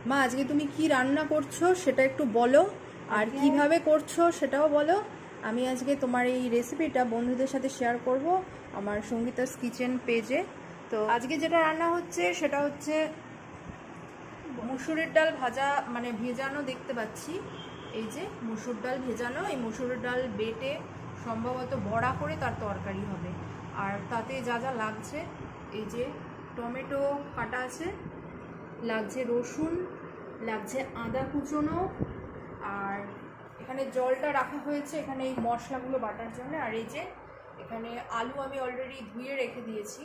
মা আজকে তুমি কি রান্না করছো সেটা একটু বলো, আর কিভাবে করছো সেটাও বলো। আমি আজকে তোমার এই রেসিপিটা বন্ধুদের সাথে শেয়ার করব আমার সঙ্গীতাস কিচেন পেজে। তো আজকে যেটা রান্না হচ্ছে সেটা হচ্ছে মুসুরের ডাল ভাজা, মানে ভেজানো দেখতে পাচ্ছি। এই যে মুসুর ডাল ভেজানো, এই মুসুরের ডাল বেটে সম্ভবত বড়া করে তার তরকারি হবে। আর তাতে যা যা লাগছে, এই যে টমেটো কাটা আছে, লাগছে রসুন, লাগছে আদা কুচোনো, আর এখানে জলটা রাখা হয়েছে এখানে এই মশলাগুলো বাটার জন্য। আর এই যে এখানে আলু আমি অলরেডি ধুয়ে রেখে দিয়েছি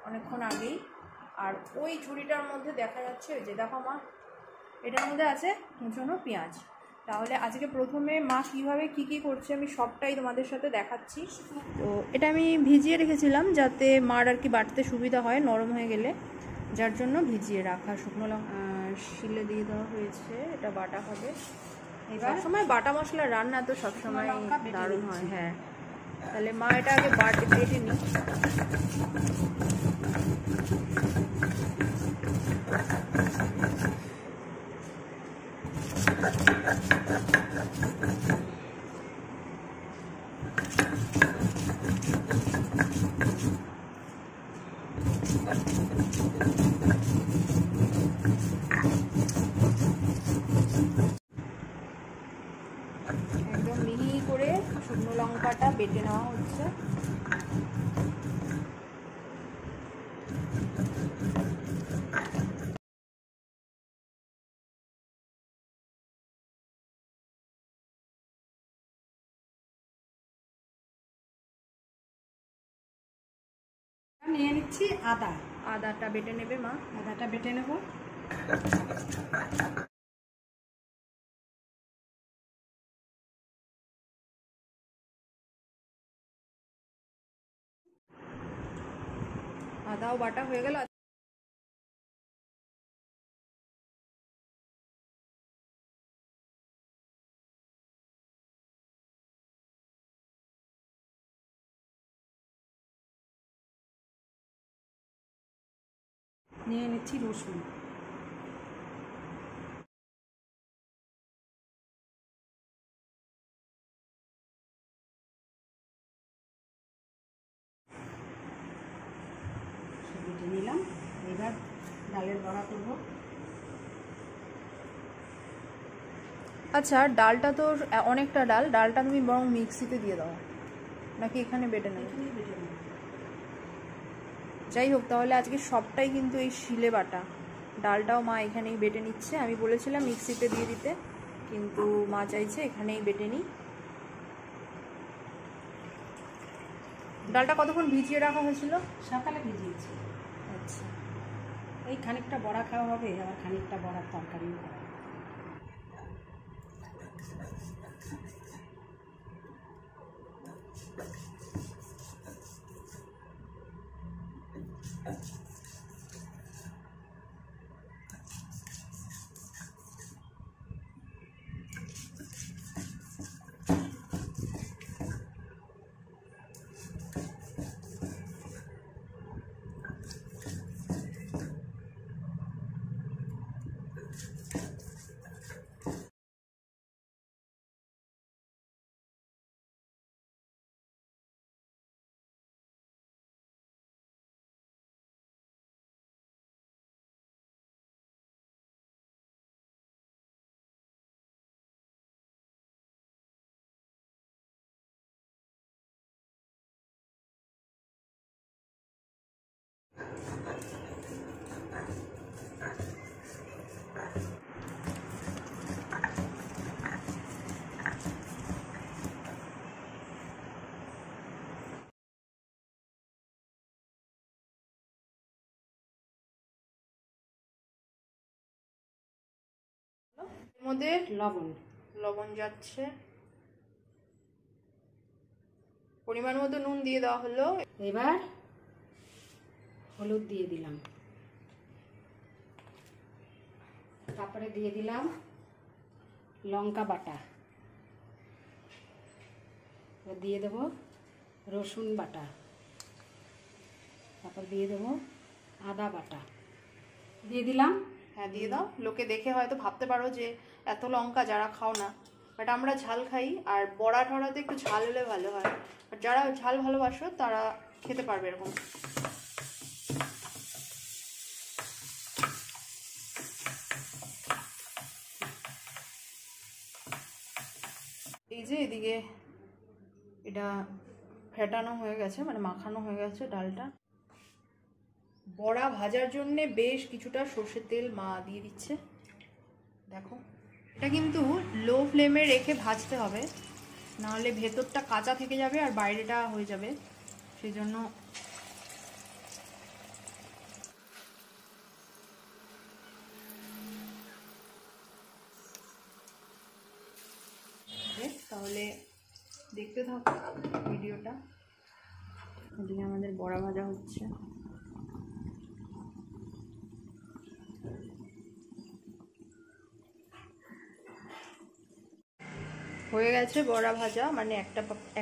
অনেকক্ষণ আগেই। আর ওই ঝুড়িটার মধ্যে দেখা যাচ্ছে, ওই যে দেখো মা, এটার মধ্যে আছে কুচোনো পেঁয়াজ। তাহলে আজকে প্রথমে মা কীভাবে কী করছে আমি সবটাই তোমাদের সাথে দেখাচ্ছি। তো এটা আমি ভিজিয়ে রেখেছিলাম যাতে মার আর কি বাটতে সুবিধা হয় নরম হয়ে গেলে, যার জন্য ভিজিয়ে রাখা। শুকনো লঙ্কা শিলে দিয়ে দেওয়া হয়েছে, এটা বাটা হবে। এবার সময় বাটা মশলা রান্না তো সবসময় দারুণ হয়। হ্যাঁ, তাহলে মা এটা আগে বেটে নিই। একদম মিহি করে শুকনো লঙ্কাটা বেটে নেওয়া হচ্ছে। নিয়ে নিচ্ছি আদাটা বেটে নেবে মা, আদাটা বেটে নেব। আদাও বাটা হয়ে গেল। নিয়ে নিচ্ছি রসুন, বেটে নিলাম। এবার ডালের বড়া করব। আচ্ছা, ডালটা তো অনেকটা ডালটা তুমি বরং মিক্সিতে দিয়ে দাও, নাকি এখানে বেটে নেবে? যাই হোক, তাহলে আজকে সবটাই কিন্তু এই শিলে বাটা। ডালটাও মা এখানেই বেটে নিচ্ছে। আমি বলেছিলাম মিক্সিতে দিয়ে দিতে, কিন্তু মা চাইছে এখানেই বেটে নিই। ডালটা কতক্ষণ ভিজিয়ে রাখা হয়েছিল? সকালে ভিজিয়েছি। আচ্ছা, এই খানিকটা বড়া খাওয়া হবে, আবার খানিকটা বড়ার তরকারিও করা হবে। এর মধ্যে লবণ যাচ্ছে, পরিমাণ মতো নুন দিয়ে দেওয়া হলো। এবার হলুদ দিয়ে দিলাম, তারপরে দিয়ে দিলাম লঙ্কা বাটা, দিয়ে দেবো রসুন বাটা, তারপর দিয়ে দেবো আদা বাটা, দিয়ে দিলাম হ্যাঁ দিয়ে দাও। লোকে দেখে হয়তো ভাবতে পারো যে এত লঙ্কা, যারা খাও না, বাট আমরা ঝাল খাই, আর বড়া ঠড়াতে একটু ঝাল হলে ভালো হয়। আর যারা ঝাল ভালোবাসো তারা খেতে পারবে এরকম। এই যে এদিকে এটা ফেটানো হয়ে গেছে, মানে মাখানো হয়ে গেছে ডালটা। বড়া ভাজার জন্যে বেশ কিছুটা সর্ষের তেল মা দিয়ে দিচ্ছে, দেখো। এটা কিন্তু লো ফ্লেমে রেখে ভাজতে হবে, নাহলে ভেতরটা কাঁচা থেকে যাবে আর বাইরেটা হয়ে যাবে, সেই জন্য তাহলে দেখতে থাকো ভিডিওটা। এদিকে আমাদের বড়া ভাজা হচ্ছে। হয়ে গেছে বড়া ভাজা, মানে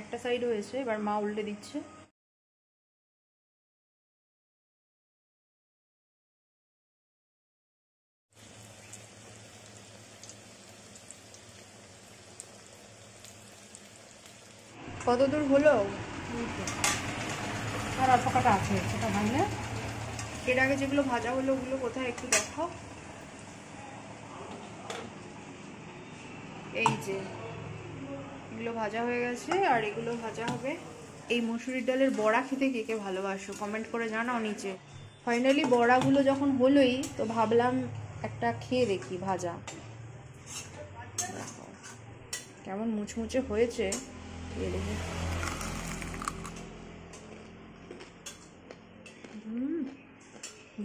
একটা সাইড হয়েছে, এবার মা উল্টে দিচ্ছে। কত দূর হলো? আর অল্প কটা আছে, সেটা ভাঙলে। এর আগে যেগুলো ভাজা হলো ওগুলো কোথায় একটু দেখাও। এই যে এগুলো ভাজা হয়ে গেছে, আর এগুলো ভাজা হবে। এই মসুরির ডালের বড়া খেতে কে কে ভালোবাসো কমেন্ট করে জানাও নিচে। ফাইনালি বড়াগুলো যখন হলোই, তো ভাবলাম একটা খেয়ে দেখি ভাজা। কেমন মুচমুচে হয়েছে খেয়ে দেখি।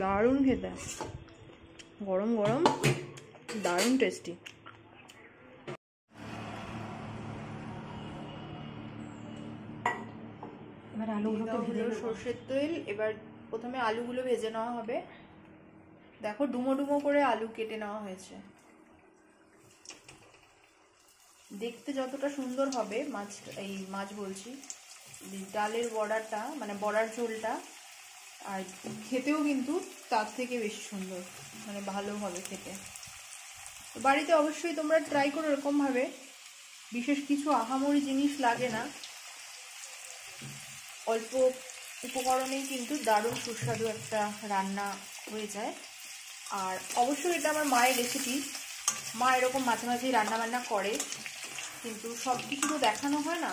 দারুণ খেতে, গরম গরম, দারুণ টেস্টি। এবার আলুগুলোকে ভেজে নেব। সর্ষের তেল, এবার প্রথমে আলুগুলো ভেজে নেওয়া হবে। দেখো ডুমো ডুমো করে আলু কেটে নেওয়া হয়েছে। দেখতে যতটা সুন্দর হবে মাছ, এই মাছ বলছি, ডালের বড়াটা মানে বড়ার ঝোলটা, আর খেতেও কিন্তু তার থেকে বেশি সুন্দর, মানে ভালো হবে খেতে। বাড়িতে অবশ্যই তোমরা ট্রাই করো এরকমভাবে। বিশেষ কিছু আহামরি জিনিস লাগে না, অল্প উপকরণেই কিন্তু দারুণ সুস্বাদু একটা রান্না হয়ে যায়। আর অবশ্যই এটা আমার মায়ের রেসিপি, মা এরকম মাঝে মাঝেই রান্নাবান্না করে, কিন্তু সব কিছু তো দেখানো হয় না,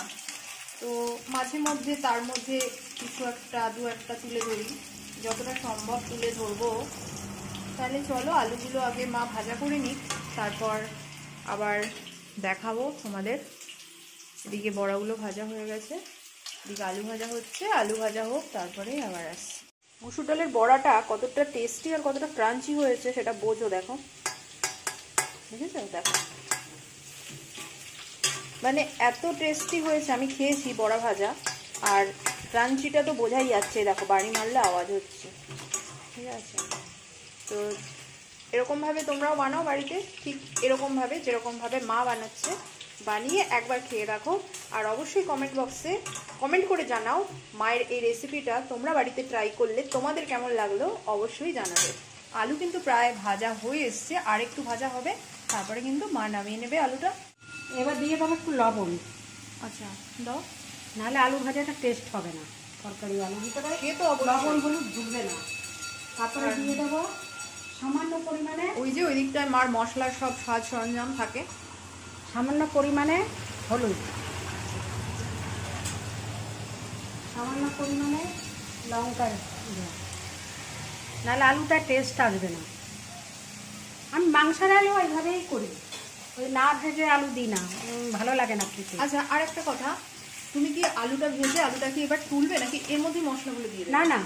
তো মাঝে মধ্যে তার মধ্যে কিছু একটা দু একটা তুলে ধরি, যতটা সম্ভব তুলে ধরবো। তাহলে চলো আলুগুলো আগে মা ভাজা করে নিক, তারপর আবার দেখাবো তোমাদের। এদিকে বড়াগুলো ভাজা হয়ে গেছে, এদিকে আলু ভাজা হচ্ছে, আলু ভাজা হোক তারপরে আবার আসছি। মসুর ডালের বড়াটা কতটা টেস্টি আর কতটা ক্রাঞ্চি হয়েছে সেটা বোঝো, দেখো, বুঝেছো? দেখো মানে এত টেস্টি হয়েছে, আমি খেয়েছি বড়া ভাজা, আর ক্রাঞ্চিটা তো বোঝাই যাচ্ছে, দেখো বাড়ি মারলে আওয়াজ হচ্ছে, ঠিক আছে? তো এরকমভাবে তোমরাও বানাও বাড়িতে, ঠিক এরকমভাবে যেরকমভাবে মা বানাচ্ছে, বানিয়ে একবার খেয়ে দেখো। আর অবশ্যই কমেন্ট বক্সে কমেন্ট করে জানাও মায়ের এই রেসিপিটা তোমরা বাড়িতে ট্রাই করলে তোমাদের কেমন লাগলো, অবশ্যই জানাবে। আলু কিন্তু প্রায় ভাজা হয়ে এসছে, আর একটু ভাজা হবে, তারপরে কিন্তু মা নামিয়ে নেবে আলুটা। এবার দিয়ে দেবো একটু লবণ। আচ্ছা দাও, নাহলে আলু ভাজাটা টেস্ট হবে না, তরকারি আলু ভিতরে সে তো লবণ হলুদ ঢুকবে না। তারপরে দিয়ে দেবো সামান্য পরিমাণে, ওই যে ওই দিকটায় মার মশলার সব সাজ সরঞ্জাম থাকে, সামান্য পরিমাণে হলুদ, সামান্য পরিমাণে লঙ্কার, নাহলে আলুটা টেস্ট আসবে না। আমি মাংসের আলু এইভাবেই করি, ওই না ভেজে আলু দিই না, ভালো লাগে না খেতে। আচ্ছা আর একটা কথা, তুমি কি আলুটা ভেজে আলুটা কি এবার তুলবে নাকি এর মধ্যেই মশলাগুলো দিয়ে দেবে? না না,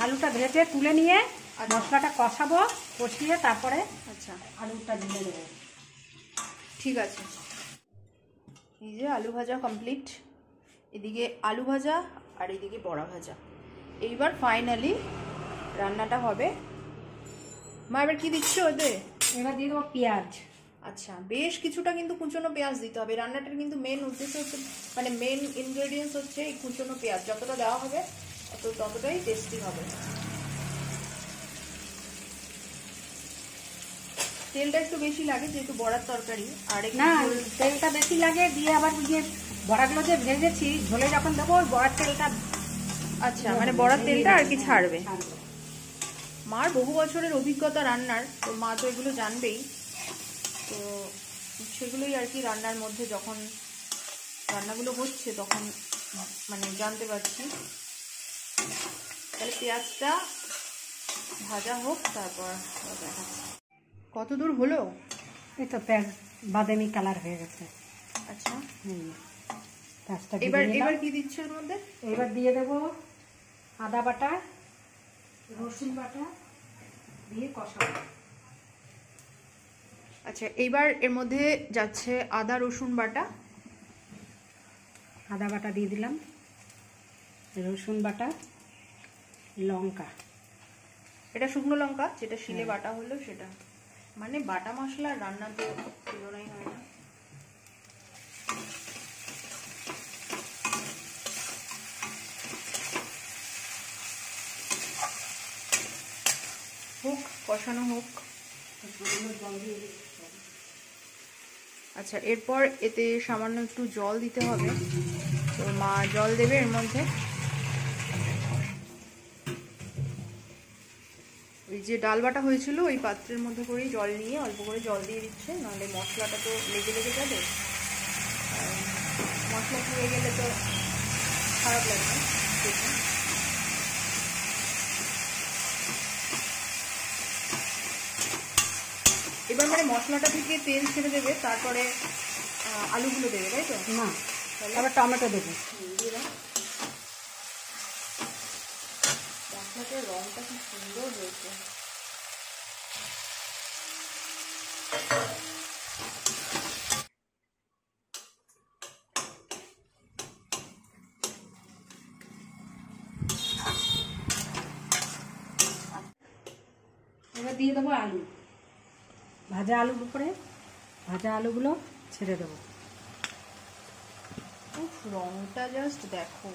আলুটা ভেজে তুলে নিয়ে আচ্ছা। মশলাটা কষাবো, কষিয়ে তারপরে আচ্ছা আলুটা দিয়ে দেবো। ঠিক আছে, এই যে আলু ভাজা কমপ্লিট, এদিকে আলু ভাজা আর এদিকে বড়া ভাজা। এইবার ফাইনালি রান্নাটা হবে। মা এবার কি দিচ্ছ ওতে? এবার দিয়ে দেবো পেঁয়াজ। আচ্ছা বেশ কিছুটা কিন্তু কুচনো পেঁয়াজ দিতে হবে, রান্নাটার কিন্তু মেন উদ্দেশ্য হচ্ছে, মানে মেন ইনগ্রেডিয়েন্টস হচ্ছে এই কুচনো পেঁয়াজ। যতটা দেওয়া হবে ততটাই টেস্টি হবে। তেলটা একটু বেশি লাগে যেহেতু বড়ার তরকারি। আর না, তেলটা বেশি লাগে দিয়ে আবার যে বড়াগুলো যে ভেজেছি ঝোলে যখন দেবো ওই বড়ার তেলটা। আচ্ছা, মানে বড়ার তেলটা আর কি ছাড়বে। মার বহু বছরের অভিজ্ঞতা রান্নার, তো মা তো এগুলো জানবেই, তো সেগুলোই আর কি রান্নার মধ্যে যখন রান্নাগুলো হচ্ছে তখন মানে জানতে পারছি। তাহলে পেঁয়াজটা ভাজা হোক, তারপর দেখাচ্ছি। কত দূর হলো? এই তো পেঁয়াজ বাদামি কালার হয়ে গেছে। আচ্ছা, পেঁয়াজটা এবার কি দিচ্ছে এর মধ্যে? এবার দিয়ে দেবো আদা বাটা, রসুন বাটা দিয়ে কষাবো। আচ্ছা, এইবার এর মধ্যে যাচ্ছে আদা রসুন বাটা। আদা বাটা দিয়ে দিলাম, রসুন বাটা, লঙ্কা। এটা শুকনো লঙ্কা যেটা শিলে বাটা হলো সেটা, মানে বাটা মশলা রান্না তো তুলনাই হয় না। হোক, কষানো হোক। আচ্ছা, এরপর এতে সামান্য একটু জল দিতে হবে, তো মা জল দেবে এর মধ্যে। ওই যে ডাল বাটা হয়েছিল ওই পাত্রের মধ্যে করেই জল নিয়ে অল্প করে জল দিয়ে দিচ্ছে, নাহলে মশলাটা তো লেগে লেগে যাবে, মশলা পুড়ে গেলে তো খারাপ লাগবে দেখুন। এবার মানে মশলাটা থেকে তেল ছেড়ে দেবে, তারপরে আলুগুলো দেবে, তাই তো? না, আবার টমেটো দেবে। মশলাটার রঙটা কি সুন্দর হয়েছে। এবার দিয়ে দেবো আলু, ভাজা আলুর উপরে ভাজা আলুগুলো ছেড়ে দেবো। রংটা জাস্ট দেখো।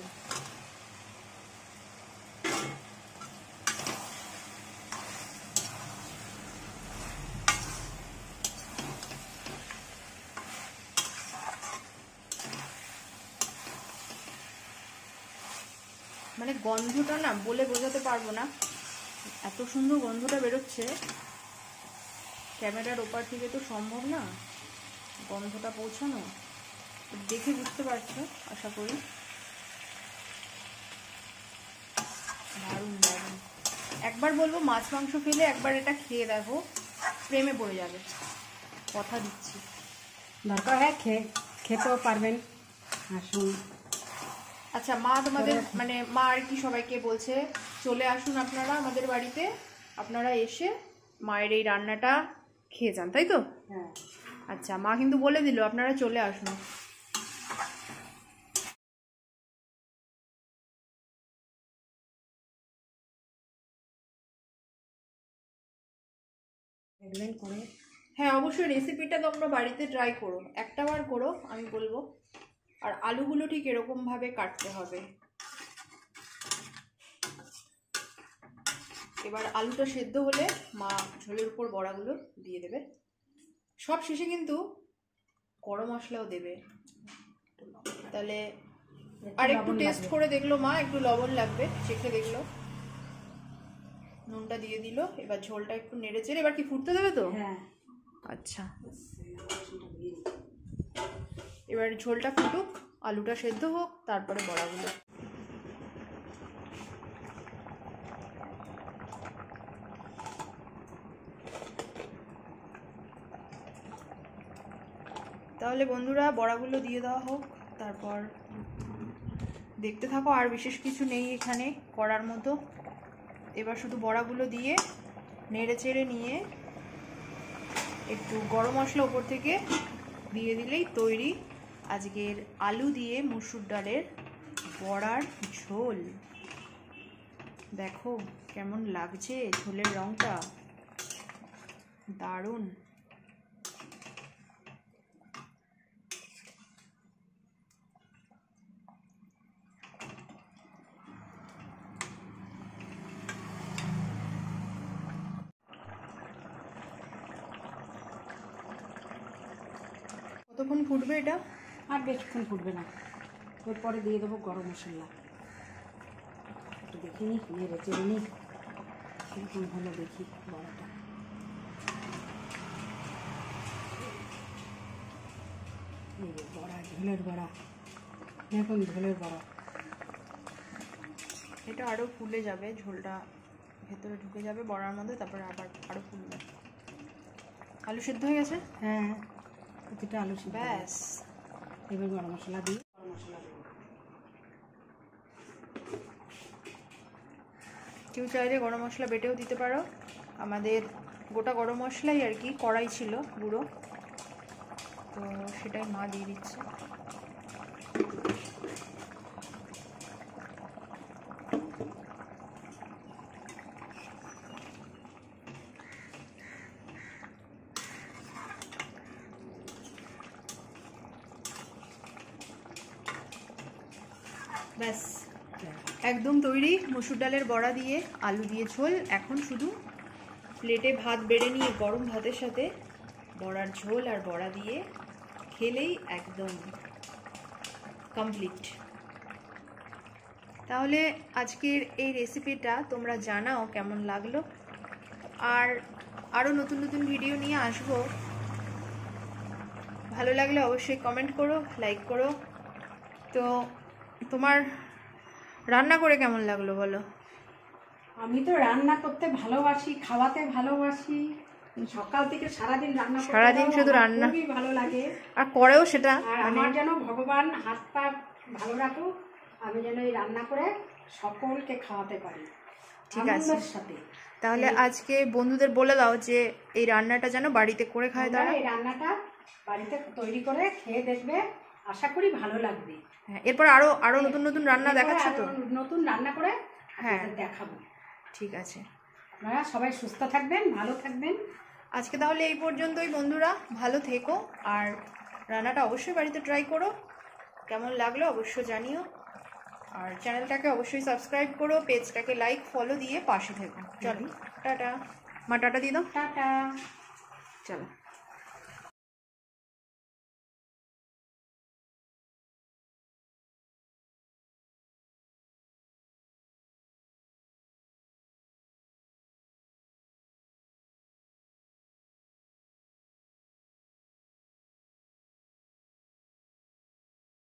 মানে গন্ধটা না বলে বোঝাতে পারবো না, এত সুন্দর গন্ধটা বেরোচ্ছে। ক্যামেরার ওপার থেকে তো সম্ভব না গন্ধটা পৌঁছানো, দেখে বুঝতে পারছো আশা করি। দারুণ দারুণ। একবার বলবো মাছ মাংস খেলে একবার এটা খেয়ে দেখো, প্রেমে পড়ে যাবে, কথা দিচ্ছি। দরকার হয় খেতেও পারবেন, আসুন। আচ্ছা, মা তোমাদের মানে মা আর কি সবাইকে বলছে চলে আসুন আপনারা আমাদের বাড়িতে, আপনারা এসে মায়ের এই রান্নাটা খেয়ে যান, তাই তো? হ্যাঁ। আচ্ছা, মা কিন্তু বলে দিল আপনারা চলে আসুন। হ্যাঁ, অবশ্যই রেসিপিটা তোমরা বাড়িতে ট্রাই করো, একটা বার করো আমি বলবো। আর আলুগুলো ঠিক এরকম ভাবে কাটতে হবে। এবার আলুটা সেদ্ধ হলে মা ঝোলের উপর বড়াগুলো দিয়ে দেবে। সব শেষে কিন্তু গরম মশলাও দেবে, তাহলে আর একটু টেস্ট করে দেখলো মা, একটু লবণ লাগবে, চেখে দেখলো, নুনটা দিয়ে দিল। এবার ঝোলটা একটু নেড়ে চেড়ে এবার কি ফুটতে দেবে তো? হ্যাঁ। আচ্ছা, এবার ঝোলটা ফুটুক, আলুটা সেদ্ধ হোক, তারপরে বড়াগুলো। তাহলে বন্ধুরা বড়াগুলো দিয়ে দেওয়া হোক, তারপর দেখতে থাকো। আর বিশেষ কিছু নেই এখানে করার মতো। এবার শুধু বড়াগুলো দিয়ে নেড়ে চেড়ে নিয়ে একটু গরম মশলা ওপর থেকে দিয়ে দিলেই তৈরি আজকের আলু দিয়ে মসুর ডালের বড়ার ঝোল। দেখো কেমন লাগছে ঝোলের রংটা, দারুণ। কতক্ষণ ফুটবে এটা? আর বেশিক্ষণ ফুটবে না, এরপরে দিয়ে দেবো গরম মশলা। একটু দেখে নিই, নেড়ে চেড়ে নিই কীরকম হলো দেখি বড়াটা। এই যে বড়া, ঝোলের বড়া, এরকম ঝোলের বড়া। এটা আরও ফুলে যাবে, ঝোলটা ভেতরে ঢুকে যাবে বড়ার মধ্যে, তারপরে আবার আরও ফুলবে। আলু সিদ্ধ হয়ে গেছে? হ্যাঁ, প্রতিটা আলু সিদ্ধ। ব্যাস, এবার গরম মশলা দিই। গরম মশলা দেবো। কেউ চাইলে গরম মশলা বেটেও দিতে পারো। আমাদের গোটা গরম মশলাই আর কি কড়াই ছিল গুঁড়ো, তো সেটাই মা দিয়ে দিচ্ছে। ব্যাস, একদম তৈরি মসুর ডালের বড়া দিয়ে আলু দিয়ে ঝোল। এখন শুধু প্লেটে ভাত বেড়ে নিয়ে গরম ভাতের সাথে বড়ার ঝোল আর বড়া দিয়ে খেলেই একদম কমপ্লিট। তাহলে আজকের এই রেসিপিটা তোমরা জানাও কেমন লাগলো, আর আরও নতুন নতুন ভিডিও নিয়ে আসবো। ভালো লাগলে অবশ্যই কমেন্ট করো, লাইক করো। তো তোমার রান্না করে কেমন লাগলো বলো? আমি তো রান্না করতে ভালোবাসি, খাওয়াতে ভালোবাসি, সকাল থেকে সারাদিন রান্না করতে, সারাদিন শুধু রান্না খুবই ভালো লাগে। আর করেও সেটা। আর আমার যেন ভগবান হাত পা ভালো রাখুক, আমি যেন এই রান্না করে সকলকে খাওয়াতে পারি ঠিক আছে। আনন্দের সাথে। তাহলে আজকে বন্ধুদের বলে দাও যে এই রান্নাটা যেন বাড়িতে করে খায় তারা। এই রান্নাটা বাড়িতে তৈরি করে খেয়ে দেখবে, আশা করি ভালো লাগবে। হ্যাঁ, এরপর আরো নতুন নতুন রান্না দেখাচ্ছ তো? নতুন রান্না করে হ্যাঁ দেখাবো। ঠিক আছে, আপনারা সবাই সুস্থ থাকবেন, ভালো থাকবেন। আজকে তাহলে এই পর্যন্তই বন্ধুরা, ভালো থেকো, আর রান্নাটা অবশ্যই বাড়িতে ট্রাই করো। কেমন লাগলো অবশ্যই জানিও, আর চ্যানেলটাকে অবশ্যই সাবস্ক্রাইব করো, পেজটাকে লাইক ফলো দিয়ে পাশে থেকো। চলো টাটা। মা টাটা দিয়ে দাও। টাটা। চলো।